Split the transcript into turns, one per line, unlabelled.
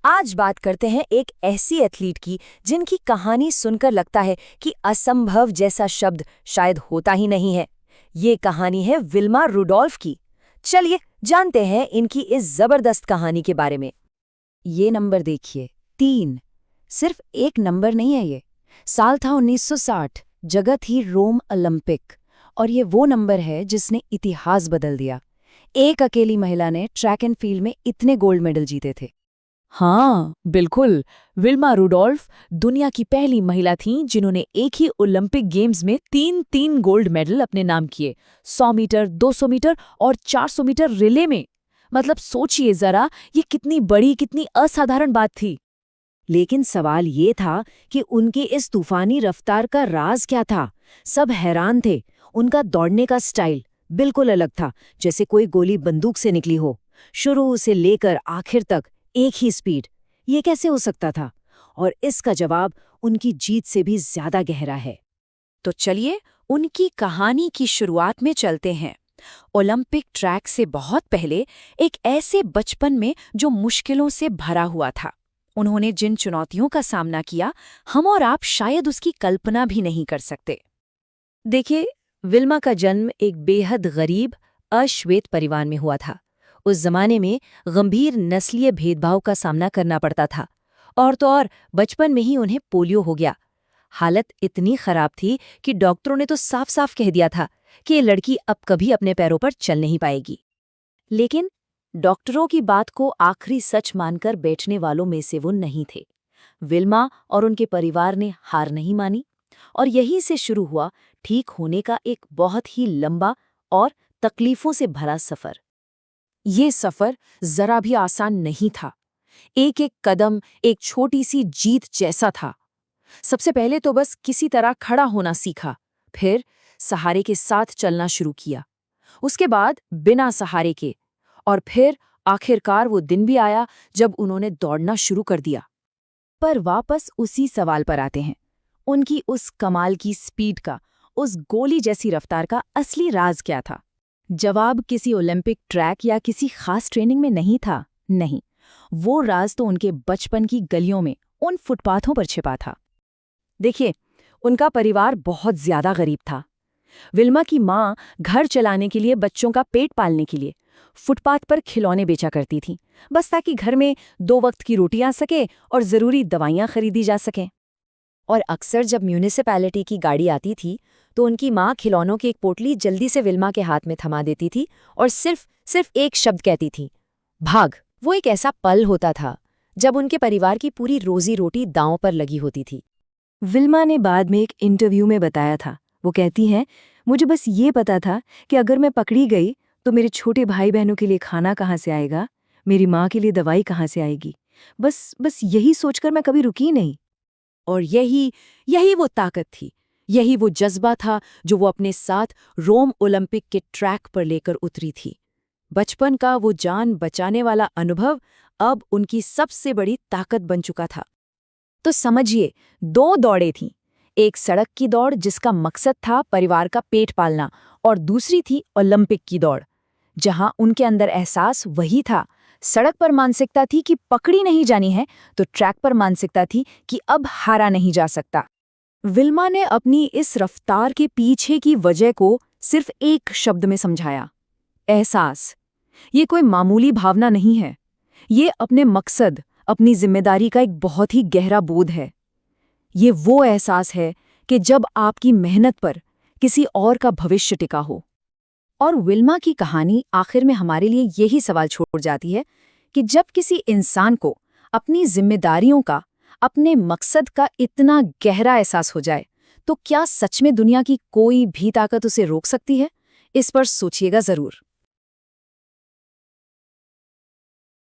आज बात करते हैं एक ऐसी एथलीट की जिनकी कहानी सुनकर लगता है कि असंभव जैसा शब्द शायद होता ही नहीं है। ये कहानी है विल्मा रुडोल्फ की। चलिए जानते हैं इनकी इस जबरदस्त कहानी के बारे में।
ये नंबर देखिए, 3। सिर्फ एक नंबर नहीं है ये। साल था 1960, जगह थी रोम ओलंपिक। और ये वो नंबर है जिसने इतिहास बदल दिया। एक अकेली महिला ने ट्रैक एंड फील्ड में इतने गोल्ड मेडल जीते थे।
हाँ बिल्कुल, विल्मा रुडोल्फ दुनिया की पहली महिला थीं जिन्होंने एक ही ओलंपिक गेम्स में तीन गोल्ड मेडल अपने नाम किए। 100 मीटर, 200 मीटर और 400 मीटर रिले में। मतलब सोचिए जरा, ये कितनी बड़ी, कितनी असाधारण बात थी।
लेकिन सवाल ये था कि उनकी इस तूफानी रफ्तार का राज क्या था। सब हैरान थे। उनका दौड़ने का स्टाइल बिल्कुल अलग था, जैसे कोई गोली बंदूक से निकली हो। शुरू से लेकर आखिर तक एक ही स्पीड। ये कैसे हो सकता था? और इसका जवाब उनकी जीत से भी ज्यादा गहरा है।
तो चलिए उनकी कहानी की शुरुआत में चलते हैं। ओलंपिक ट्रैक से बहुत पहले, एक ऐसे बचपन में जो मुश्किलों से भरा हुआ था। उन्होंने जिन चुनौतियों का सामना किया, हम और आप शायद उसकी कल्पना भी नहीं कर सकते।
देखिए, विल्मा का जन्म एक बेहद गरीब, अश्वेत परिवार में हुआ था। उस जमाने में गंभीर नस्लीय भेदभाव का सामना करना पड़ता था। और तो और बचपन में ही उन्हें पोलियो हो गया। हालत इतनी खराब थी कि डॉक्टरों ने तो साफ साफ कह दिया था कि ये लड़की अब कभी अपने पैरों पर चल नहीं पाएगी। लेकिन डॉक्टरों की बात को आखिरी सच मानकर बैठने वालों में से वो नहीं थे। विल्मा और उनके परिवार ने हार नहीं मानी, और यहीं से शुरू हुआ ठीक होने का एक बहुत ही लंबा और तकलीफों से भरा सफर।
ये सफर जरा भी आसान नहीं था। एक एक कदम एक छोटी सी जीत जैसा था। सबसे पहले तो बस किसी तरह खड़ा होना सीखा, फिर सहारे के साथ चलना शुरू किया, उसके बाद बिना सहारे के, और फिर आखिरकार वो दिन भी आया जब उन्होंने दौड़ना शुरू कर दिया।
पर वापस उसी सवाल पर आते हैं। उनकी उस कमाल की स्पीड का, उस गोली जैसी रफ्तार का असली राज क्या था? जवाब किसी ओलंपिक ट्रैक या किसी खास ट्रेनिंग में नहीं था। नहीं, वो राज तो उनके बचपन की गलियों में, उन फुटपाथों पर छिपा था।
देखिए, उनका परिवार बहुत ज्यादा गरीब था। विल्मा की माँ घर चलाने के लिए, बच्चों का पेट पालने के लिए फुटपाथ पर खिलौने बेचा करती थी, बस ताकि घर में 2 वक्त की रोटी आ सके और जरूरी दवाइयाँ खरीदी जा सकें। और अक्सर जब म्यूनिसिपैलिटी की गाड़ी आती थी तो उनकी माँ खिलौनों की एक पोटली जल्दी से विल्मा के हाथ में थमा देती थी और सिर्फ एक शब्द कहती थी, भाग। वो एक ऐसा पल होता था जब उनके परिवार की पूरी रोजी रोटी दांव पर लगी होती थी।
विल्मा ने बाद में एक इंटरव्यू में बताया था, वो कहती हैं, मुझे बस ये पता था कि अगर मैं पकड़ी गई तो मेरे छोटे भाई बहनों के लिए खाना कहाँ से आएगा, मेरी माँ के लिए दवाई कहाँ से आएगी। बस यही सोचकर मैं कभी रुकी नहीं।
और यही वो ताकत थी, यही वो जज्बा था जो वो अपने साथ रोम ओलंपिक के ट्रैक पर लेकर उतरी थी। बचपन का वो जान बचाने वाला अनुभव अब उनकी सबसे बड़ी ताकत बन चुका था।
तो समझिए, 2 दौड़ें थीं। एक सड़क की दौड़ जिसका मकसद था परिवार का पेट पालना, और दूसरी थी ओलंपिक की दौड़, जहां उनके अंदर एहसास वही था। सड़क पर मानसिकता थी कि पकड़ी नहीं जानी है, तो ट्रैक पर मानसिकता थी कि अब हारा नहीं जा सकता। विल्मा ने अपनी इस रफ्तार के पीछे की वजह को सिर्फ एक शब्द में समझाया, एहसास। ये कोई मामूली भावना नहीं है, ये अपने मकसद, अपनी जिम्मेदारी का एक बहुत ही गहरा बोध है। ये वो एहसास है कि जब आपकी मेहनत पर किसी और का भविष्य टिका हो। और विल्मा की कहानी आखिर में हमारे लिए यही सवाल छोड़ जाती है कि जब किसी इंसान को अपनी जिम्मेदारियों का, अपने मकसद का इतना गहरा एहसास हो जाए, तो क्या सच में दुनिया की कोई भी ताकत उसे रोक सकती है? इस पर सोचिएगा जरूर।